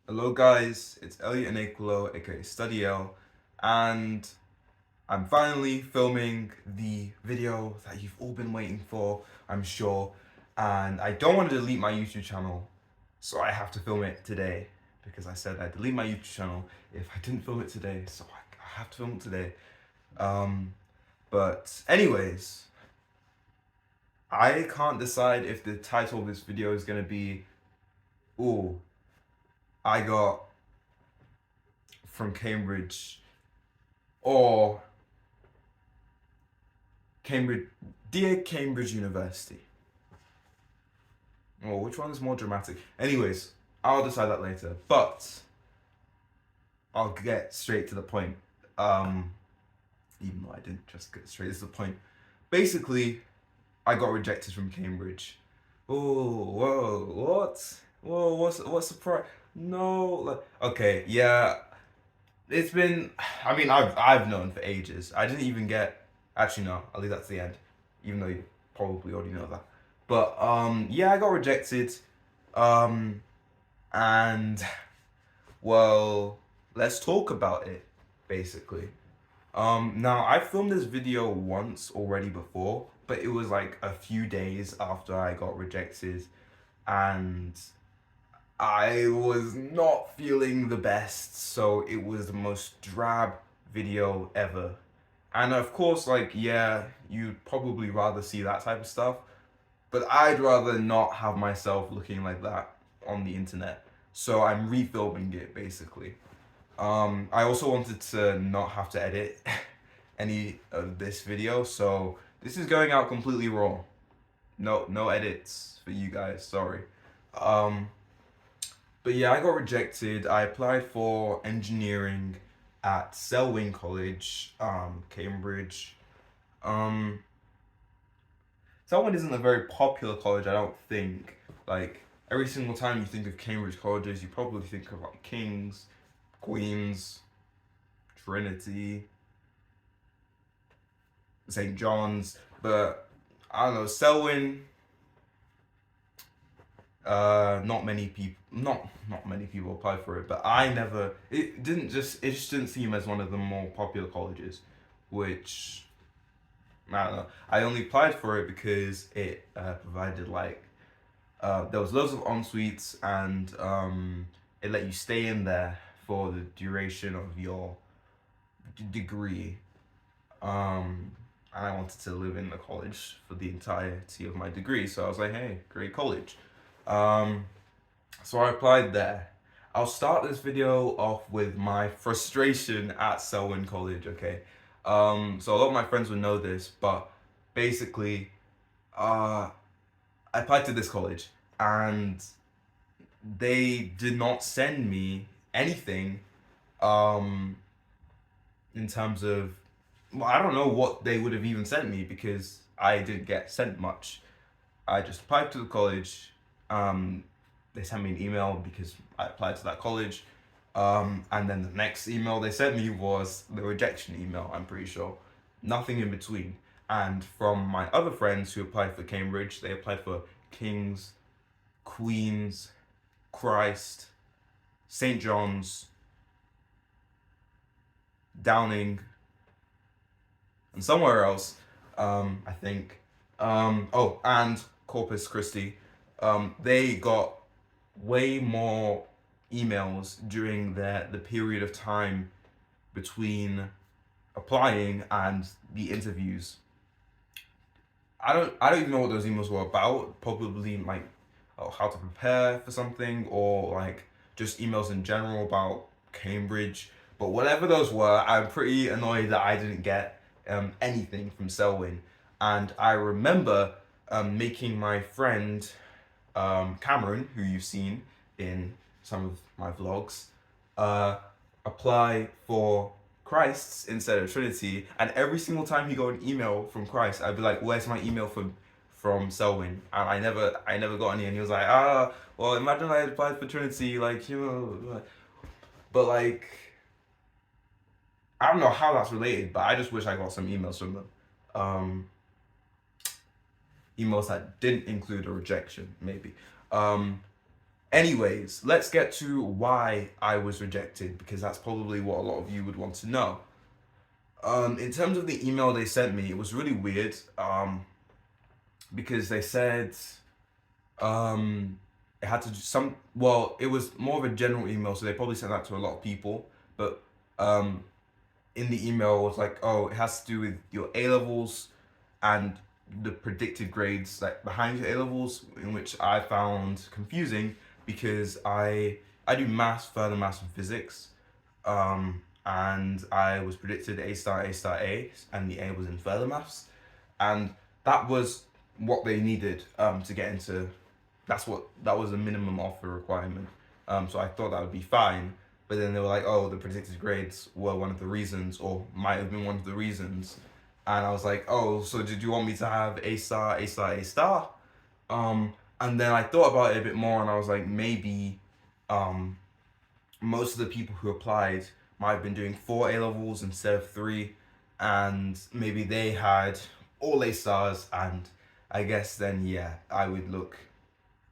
Hello guys, it's Elliot and Nicolo, aka Study L, and I'm finally filming the video that you've all been waiting for, I'm sure. And I don't want to delete my YouTube channel, so I have to film it today because I said I'd delete my YouTube channel if I didn't film it today, so I have to film it today. But anyways, I can't decide if the title of this video is gonna be, "Ooh, I got from Cambridge," or Cambridge, dear Cambridge University. Oh, which one is more dramatic? Anyways, I'll decide that later. But I'll get straight to the point. Even though I didn't just get straight to the point. Basically, I got rejected from Cambridge. Oh, whoa, what? Whoa, what's the price? No, okay, yeah. It's been. I mean, I've known for ages. I didn't even get. Actually, no. I'll leave that to the end, even though you probably already know that. But yeah, I got rejected. Um, and well, let's talk about it. Basically, now I filmed this video once already before, but it was like a few days after I got rejected, and I was not feeling the best, so it was the most drab video ever. And of course, like, yeah, you'd probably rather see that type of stuff, but I'd rather not have myself looking like that on the internet. So I'm refilming it basically. I also wanted to not have to edit any of this video, so this is going out completely raw. No edits for you guys, sorry. Um, but yeah, I got rejected. I applied for engineering at Selwyn College, Cambridge. Um, Selwyn isn't a very popular college, I don't think. Like, every single time you think of Cambridge colleges, you probably think of like King's, Queen's, Trinity, St. John's. But I don't know, Selwyn, not many people applied for it, but I never, it just didn't seem as one of the more popular colleges, which I don't know. I only applied for it because it provided like there was loads of en-suites, and it let you stay in there for the duration of your degree. And I wanted to live in the college for the entirety of my degree, so I was like, hey, great college. Um, so I applied there. I'll start this video off with my frustration at Selwyn College, okay? So a lot of my friends would know this, but basically, uh, I applied to this college and they did not send me anything um, in terms of, well, I don't know what they would have even sent me because I didn't get sent much. I just applied to the college. They sent me an email because I applied to that college. And then the next email they sent me was the rejection email, I'm pretty sure. Nothing in between. And from my other friends who applied for Cambridge, they applied for King's, Queen's, Christ, St. John's, Downing, and somewhere else, I think. Oh, and Corpus Christi. They got way more emails during the period of time between applying and the interviews. I don't even know what those emails were about. Probably like, oh, how to prepare for something, or like just emails in general about Cambridge. But whatever those were, I'm pretty annoyed that I didn't get anything from Selwyn. And I remember making my friend Cameron, who you've seen in some of my vlogs, uh, apply for Christ's instead of Trinity. And every single time he got an email from Christ, I'd be like, "Where's my email from Selwyn?" And I never got any. And he was like, "Ah, well, imagine I applied for Trinity, like, you know." But like, I don't know how that's related, but I just wish I got some emails from them. Um, Emails that didn't include a rejection, maybe. Um, Anyways, let's get to why I was rejected, because that's probably what a lot of you would want to know. In terms of the email they sent me, it was really weird. Because they said it had to do some. Well, it was more of a general email, so they probably sent that to a lot of people. But in the email, it was like, oh, it has to do with your A levels and the predicted grades like behind your A levels, in which I found confusing because I do maths, further maths, and physics. And I was predicted A star, A star, A, and the A was in further maths, and that was what they needed to get into. That was a minimum offer requirement. So I thought that would be fine, but then they were like, "Oh, the predicted grades were one of the reasons, or might have been one of the reasons," and I was like, "Oh, so did you want me to have A star, A star, A star?" And then I thought about it a bit more, and I was like, maybe um, most of the people who applied might have been doing 4 A levels instead of 3, and maybe they had all A stars, and I guess then, yeah, I would look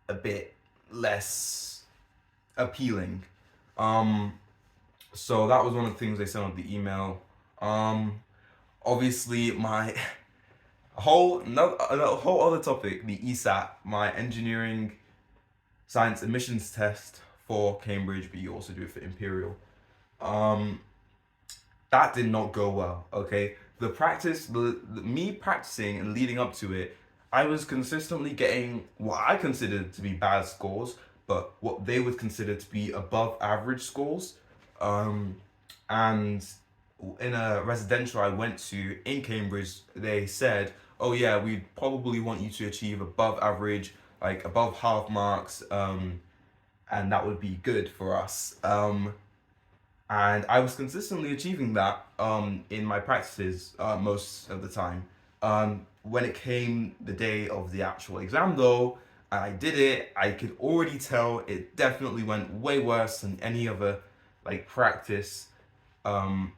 a bit less appealing. Um, so that was one of the things they sent on the email. Um, Obviously, my a whole other topic, the ESAT, my engineering science admissions test for Cambridge, but you also do it for Imperial. Um, that did not go well. Okay, me practicing and leading up to it, I was consistently getting what I considered to be bad scores, but what they would consider to be above average scores. Um, and in a residential I went to in Cambridge, they said, "Oh yeah, we probably want you to achieve above average, like above half marks, and that would be good for us." And I was consistently achieving that in my practices most of the time. When it came the day of the actual exam, though, and I did it, I could already tell it definitely went way worse than any other like practice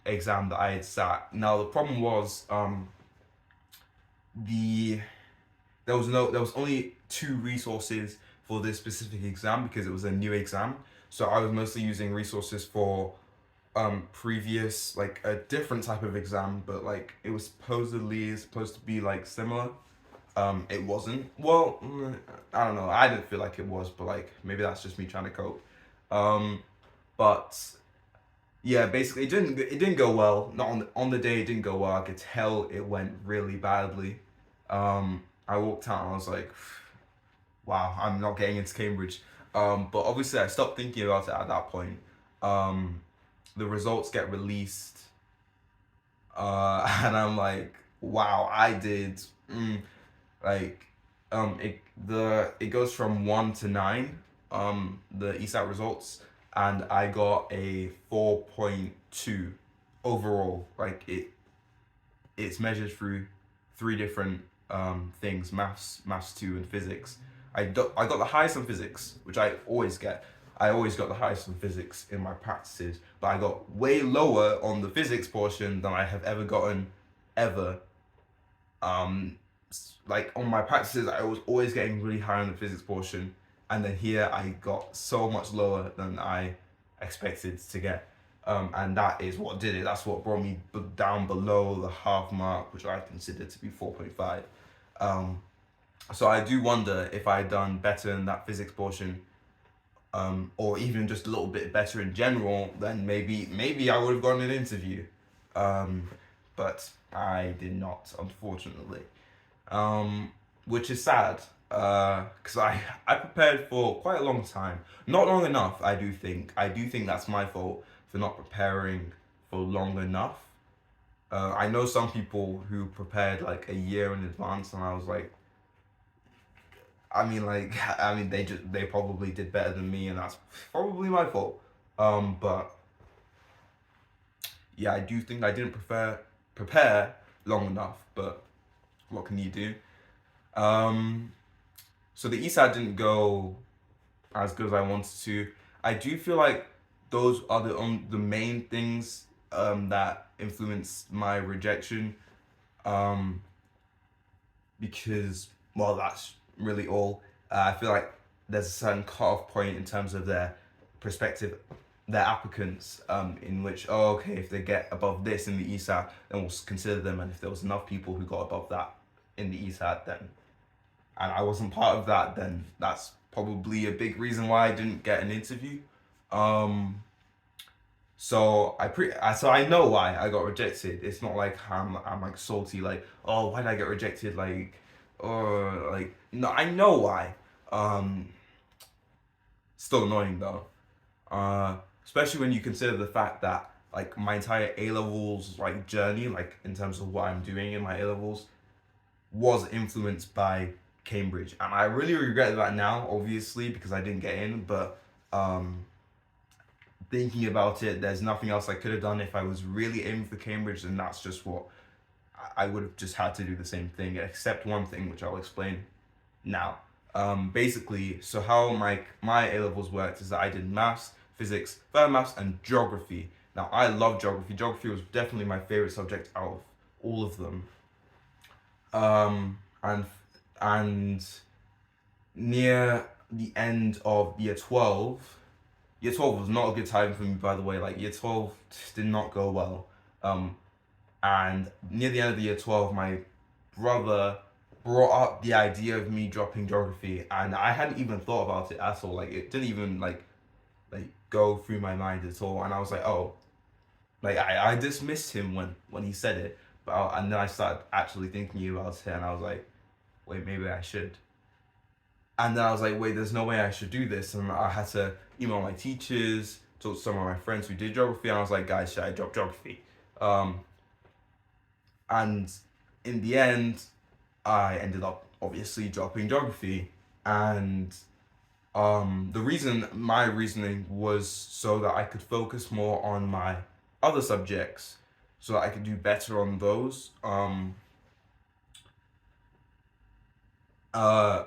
exam that I had sat. Now the problem was the there was only 2 resources for this specific exam because it was a new exam. So I was mostly using resources for previous, like a different type of exam, but like it was supposed to be like similar. It wasn't. Well, I don't know. I didn't feel like it was, but like maybe that's just me trying to cope. Um, but yeah, basically it didn't go well. Not on the day it didn't go well. I could tell it went really badly. I walked out and I was like, wow, I'm not getting into Cambridge. But obviously I stopped thinking about it at that point. Um, the results get released, and I'm like, wow, I did like it goes from 1 to 9, the ESAT results, and I got a 4.2 overall. Like it's measured through 3 different things: maths 2, and physics. I got the highest in physics, which I always get. I always got the highest in physics in my practices, but I got way lower on the physics portion than I have ever gotten, ever. Um, like on my practices, I was always getting really high on the physics portion, and then here I got so much lower than I expected to get. And that is what did it. That's what brought me down below the half mark, which I consider to be 4.5. Um, so I do wonder if I had done better in that physics portion, or even just a little bit better in general, then maybe I would have gotten an interview. Um, but I did not, unfortunately. Which is sad, because I prepared for quite a long time. Not long enough, I do think. I do think that's my fault for not preparing for long enough. I know some people who prepared like a year in advance, and I was like, they probably did better than me, and that's probably my fault. But yeah, I do think I didn't prepare long enough. But what can you do? Um, so the ESAT didn't go as good as I wanted to. I do feel like those are the main things that influenced my rejection. Um, because well, that's really all. I feel like there's a certain cut-off point in terms of their prospective, their applicants, in which, oh, okay, if they get above this in the ESAT, then we'll consider them, and if there was enough people who got above that in the ESAT, then, and I wasn't part of that, then that's probably a big reason why I didn't get an interview. So I know why I got rejected. It's not like I'm like salty, like, oh, why did I get rejected, like, or like, no, I know why. Um, Still annoying though. Especially when you consider the fact that like my entire A levels like journey, like in terms of what I'm doing in my A levels, was influenced by Cambridge, and I really regret that now, obviously, because I didn't get in. But um, thinking about it, there's nothing else I could have done if I was really aiming for Cambridge, and that's just what I would have just had to do the same thing, except one thing, which I'll explain now. Basically, so how my A levels worked is that I did maths, physics, further maths, and geography. Now I love geography. Geography was definitely my favorite subject out of all of them. Um, and and near the end of year 12, year 12 was not a good time for me, by the way. Like year 12 did not go well. Um, and near the end of the year 12, my brother brought up the idea of me dropping geography, and I hadn't even thought about it at all. Like it didn't even like go through my mind at all. And I was like, oh, like I dismissed him when he said it, and then I started actually thinking about it, and I was like, wait, maybe I should. And then I was like, wait, there's no way I should do this. And I had to email my teachers, talk to some of my friends who did geography, and I was like, guys, should I drop geography? Um, and in the end, I ended up obviously dropping geography. And my reasoning was so that I could focus more on my other subjects, so that I could do better on those. Uh,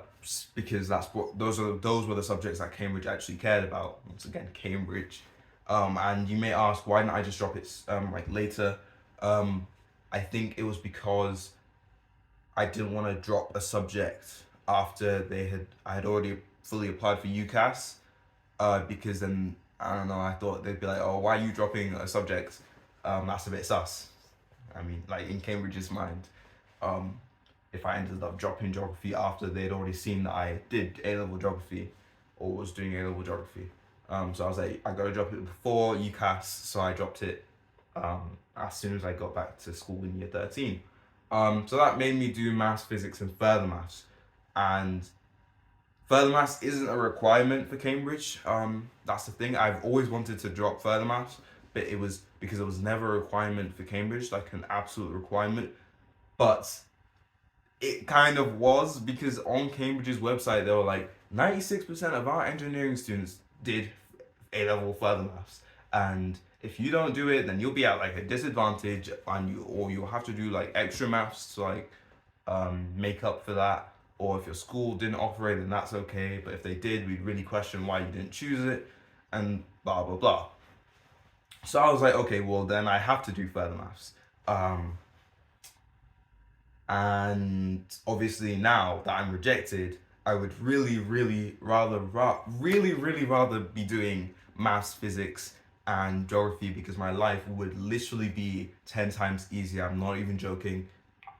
because those were the subjects that Cambridge actually cared about. Once again, Cambridge. And you may ask, why didn't I just drop it like later? I think it was because I didn't want to drop a subject after I had already fully applied for UCAS. Because then I don't know. I thought they'd be like, oh, why are you dropping a subject? That's a bit sus. I mean, like in Cambridge's mind. Um, if I ended up dropping geography after they'd already seen that I did A level geography or was doing A level geography. So I was like, I gotta drop it before UCAS, so I dropped it as soon as I got back to school in year 13. So that made me do maths, physics, and further maths. And further maths isn't a requirement for Cambridge. That's the thing. I've always wanted to drop further maths, but it was because it was never a requirement for Cambridge, like an absolute requirement. But it kind of was, because on Cambridge's website they were like 96% of our engineering students did A level further maths, and if you don't do it, then you'll be at like a disadvantage, and you'll have to do like extra maths to like make up for that. Or if your school didn't offer it, then that's okay. But if they did, we'd really question why you didn't choose it, and blah blah blah. So I was like, okay, well then I have to do further maths. And obviously now that I'm rejected, I would really rather be doing maths, physics, and geography, because my life would literally be 10 times easier. I'm not even joking.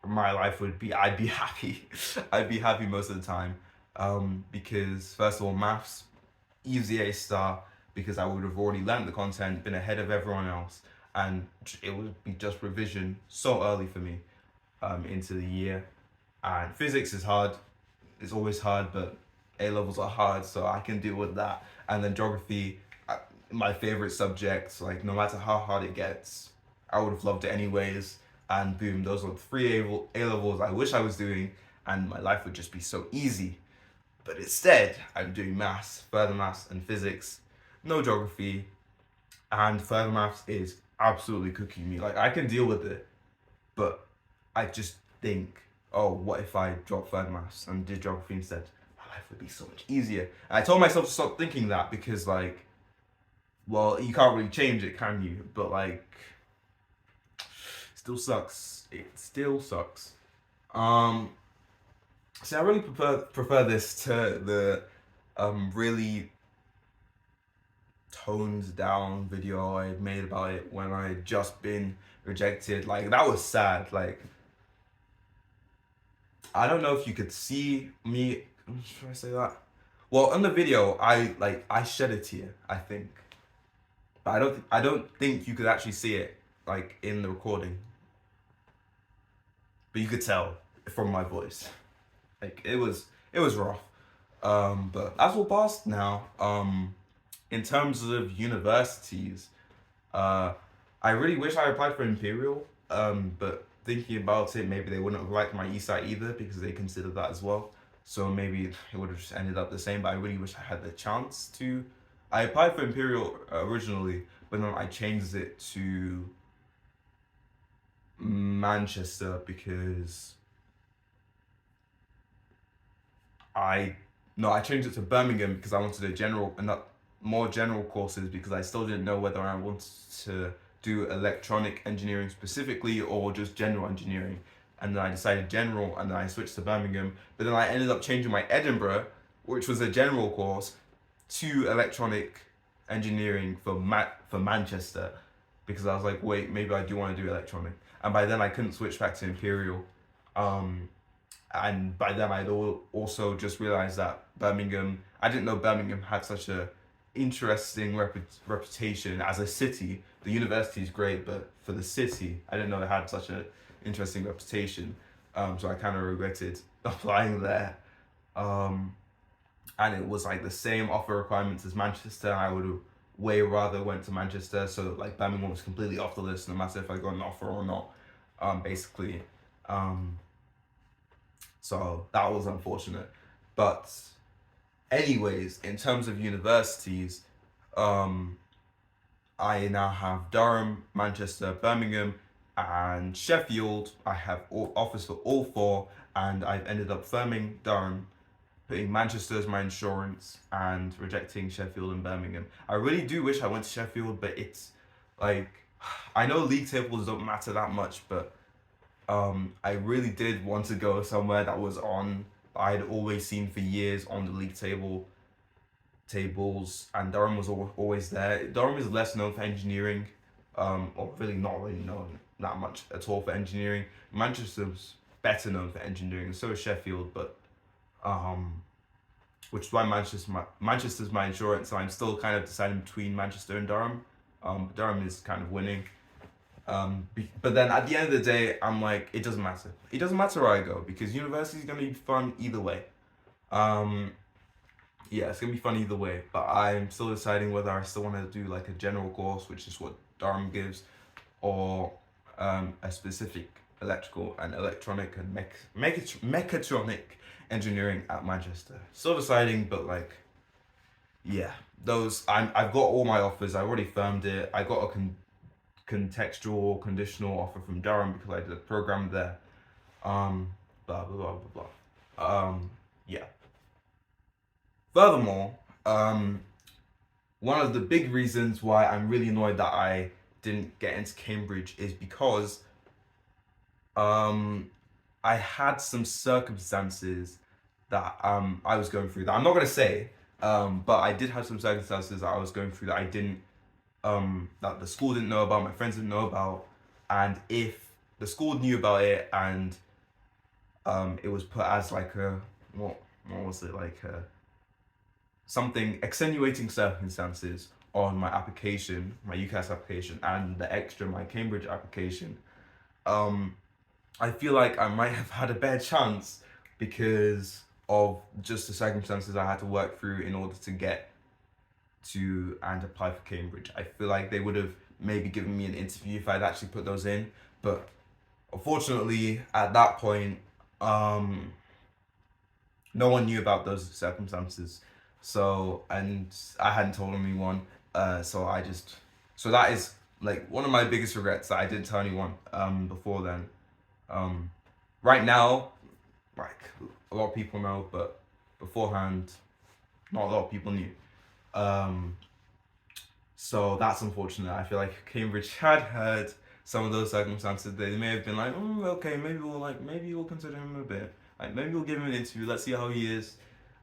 My life would be, I'd be happy. I'd be happy most of the time. Because first of all, maths, easy A star, because I would have already learned the content, been ahead of everyone else, and it would be just revision so early for me into the year. And physics is hard. It's always hard, but A levels are hard, so I can deal with that. And then geography, my favorite subject. Like no matter how hard it gets, I would have loved it anyways. And boom, those are the three A levels I wish I was doing, and my life would just be so easy. But instead, I'm doing maths, further maths, and physics. No geography, and further maths is absolutely cooking me. Like I can deal with it, but I just think, oh, what if I dropped further maths and did geography instead? My life would be so much easier. And I told myself to stop thinking that, because like, well, you can't really change it, can you? But like, still sucks. It still sucks. Um, See, I really prefer this to the really toned down video I made about it when I had just been rejected. Like, that was sad. Like, I don't know if you could see me. Should I say that? Well, in the video, I shed a tear, I think, but I don't think you could actually see it like in the recording, but you could tell from my voice. Like, it was rough. But that's all past now. In terms of universities, uh, I really wish I applied for Imperial. But thinking about it, maybe they wouldn't have liked my ESAT either because they considered that as well. So maybe it would have just ended up the same. But I really wish I had the chance to. I applied for Imperial originally, but then I changed it to Manchester because I no, I changed it to Birmingham because I wanted a general and not more general courses because I still didn't know whether I wanted to do electronic engineering specifically or just general engineering. And then I decided general and then I switched to Birmingham. But then I ended up changing my Edinburgh, which was a general course, to electronic engineering for Manchester because I was like, wait, maybe I do want to do electronic. And by then I couldn't switch back to Imperial. Um, and by then I'd also just realized that Birmingham, I didn't know Birmingham had such a interesting reputation as a city. The university is great, but for the city, I didn't know it had such an interesting reputation. So I kind of regretted applying there. Um, and it was like the same offer requirements as Manchester. I would have way rather went to Manchester. So like Birmingham was completely off the list, no matter if I got an offer or not. Basically. Um, so that was unfortunate. But anyways, in terms of universities, um, I now have Durham, Manchester, Birmingham, and Sheffield. I have offers for all four, and I've ended up firming Durham, putting Manchester as my insurance, and rejecting Sheffield and Birmingham. I really do wish I went to Sheffield, but it's like I know league tables don't matter that much, but I really did want to go somewhere that was on. I'd always seen for years on the league tables, and Durham was always there. Durham is less known for engineering, or really not really known that much at all for engineering. Manchester's better known for engineering, so is Sheffield, but um, which is why Manchester's my insurance. So I'm still kind of deciding between Manchester and Durham. Durham is kind of winning. But then at the end of the day, I'm like, it doesn't matter. It doesn't matter where I go because university is gonna be fun either way. Um, yeah, it's gonna be fun either way. But I'm still deciding whether I still want to do like a general course, which is what Durham gives, or a specific electrical and electronic and mechatronic engineering at Manchester. Still deciding, but like, yeah, I've got all my offers. I already firmed it. I got a contextual conditional offer from Durham because I did a program there. Blah blah blah blah blah. Yeah. Furthermore, one of the big reasons why I'm really annoyed that I didn't get into Cambridge is because I had some circumstances that I was going through that I'm not gonna say, but I did have some circumstances that I was going through that I didn't that the school didn't know about, my friends didn't know about, and if the school knew about it and it was put as like a what was it like something extenuating circumstances on my application, my UCAS application, and the extra my Cambridge application, I feel like I might have had a better chance because of just the circumstances I had to work through in order to get to and apply for Cambridge. I feel like they would have maybe given me an interview if I'd actually put those in, but unfortunately at that point, no one knew about those circumstances. So, and I hadn't told anyone. So that is like one of my biggest regrets that I didn't tell anyone before then. Right now, like a lot of people know, but beforehand, not a lot of people knew. So that's unfortunate. I feel like Cambridge had heard some of those circumstances. They may have been like, okay, maybe we'll consider him a bit. Like maybe we'll give him an interview. Let's see how he is.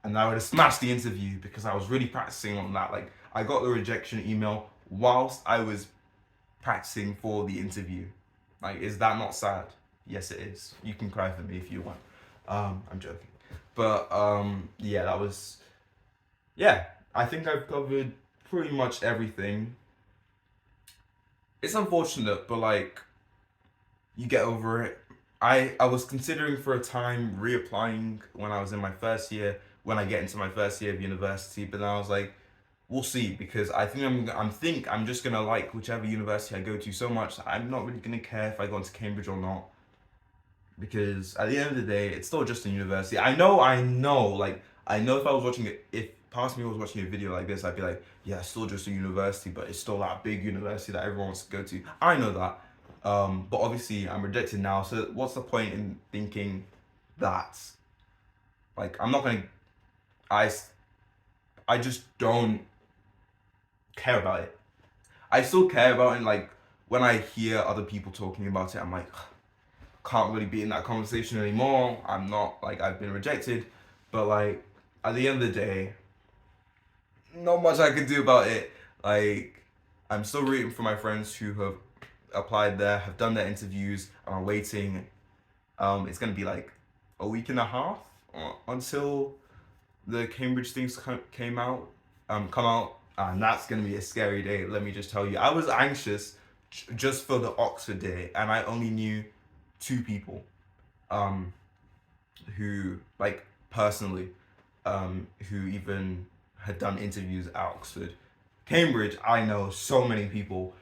and I would have smashed the interview because I was really practicing on that. Like, I got the rejection email whilst I was practicing for the interview. Like, is that not sad? Yes, it is. You can cry for me if you want. I'm joking. But yeah, that was, yeah, I think I've covered pretty much everything. It's unfortunate, but like, you get over it. I was considering for a time reapplying when I was in my first year, when I get into my first year of university, but then I was like, we'll see, because I think I'm just gonna like whichever university I go to so much that I'm not really gonna care if I go into Cambridge or not, because at the end of the day, it's still just a university. I know, like, I know if I was watching it, if past me was watching a video like this, I'd be like, yeah, it's still just a university, but it's still that big university that everyone wants to go to. I know that. But obviously I'm rejected now, so what's the point in thinking that, like, I'm not gonna, I, I just don't care about it. I still care about it, like, when I hear other people talking about it, I'm like, can't really be in that conversation anymore. I'm not, like, I've been rejected, but like, at the end of the day, not much I can do about it. Like, I'm still rooting for my friends who have applied there, have done their interviews, and are waiting. It's gonna be like a week and a half until the Cambridge things come out, and that's gonna be a scary day. Let me just tell you, I was anxious just for the Oxford day, and I only knew 2 people, who, like, personally, who even had done interviews at Oxford. Cambridge, I know so many people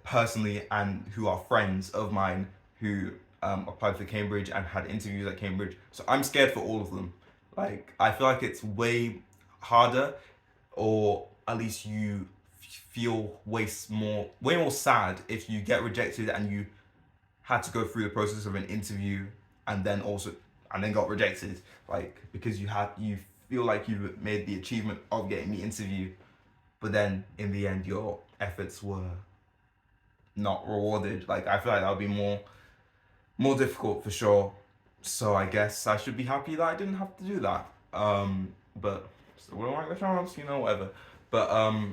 personally and who are friends of mine who applied for Cambridge and had interviews at Cambridge. So I'm scared for all of them. Like, I feel like it's way harder, or at least you feel way more sad if you get rejected and you had to go through the process of an interview and then got rejected, like, because you feel like you made the achievement of getting the interview, but then in the end your efforts were not rewarded. Like, I feel like that would be more difficult for sure. So I guess I should be happy that I didn't have to do that. But still wouldn't like the chance, whatever. But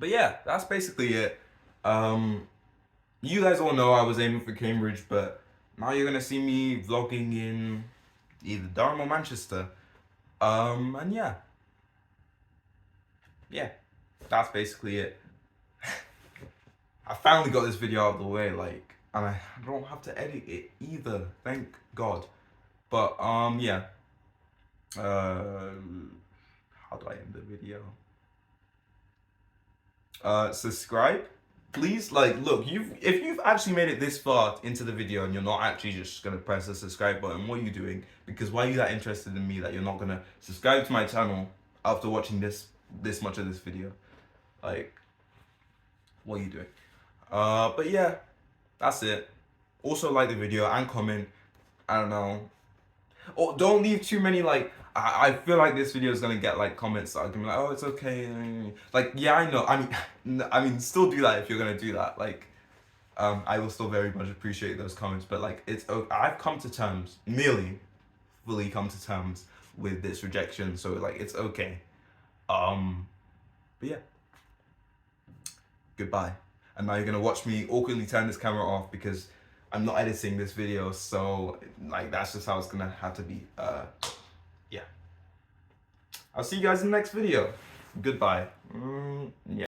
yeah, that's basically it. You guys all know I was aiming for Cambridge, but now you're gonna see me vlogging in either Durham or Manchester. And yeah, that's basically it. I finally got this video out of the way, like, and I don't have to edit it either, thank God. But yeah. How do I end the video? Subscribe, please. Like, look, if you've actually made it this far into the video and you're not actually just gonna press the subscribe button, what are you doing? Because why are you that interested in me that you're not gonna subscribe to my channel after watching this much of this video? Like, what are you doing? But yeah, that's it. Also, like the video and comment. I don't know. Or don't leave too many, like, I feel like this video is gonna get like comments that are gonna be like, oh, it's okay. Like, yeah, I know. I mean, still do that if you're gonna do that. Like, I will still very much appreciate those comments. But like, it's okay. I've come to terms, nearly fully come to terms with this rejection. So like, it's okay. But yeah. Goodbye. And now you're gonna watch me awkwardly turn this camera off because I'm not editing this video, so like, that's just how it's gonna have to be. Yeah. I'll see you guys in the next video. Goodbye. Yeah.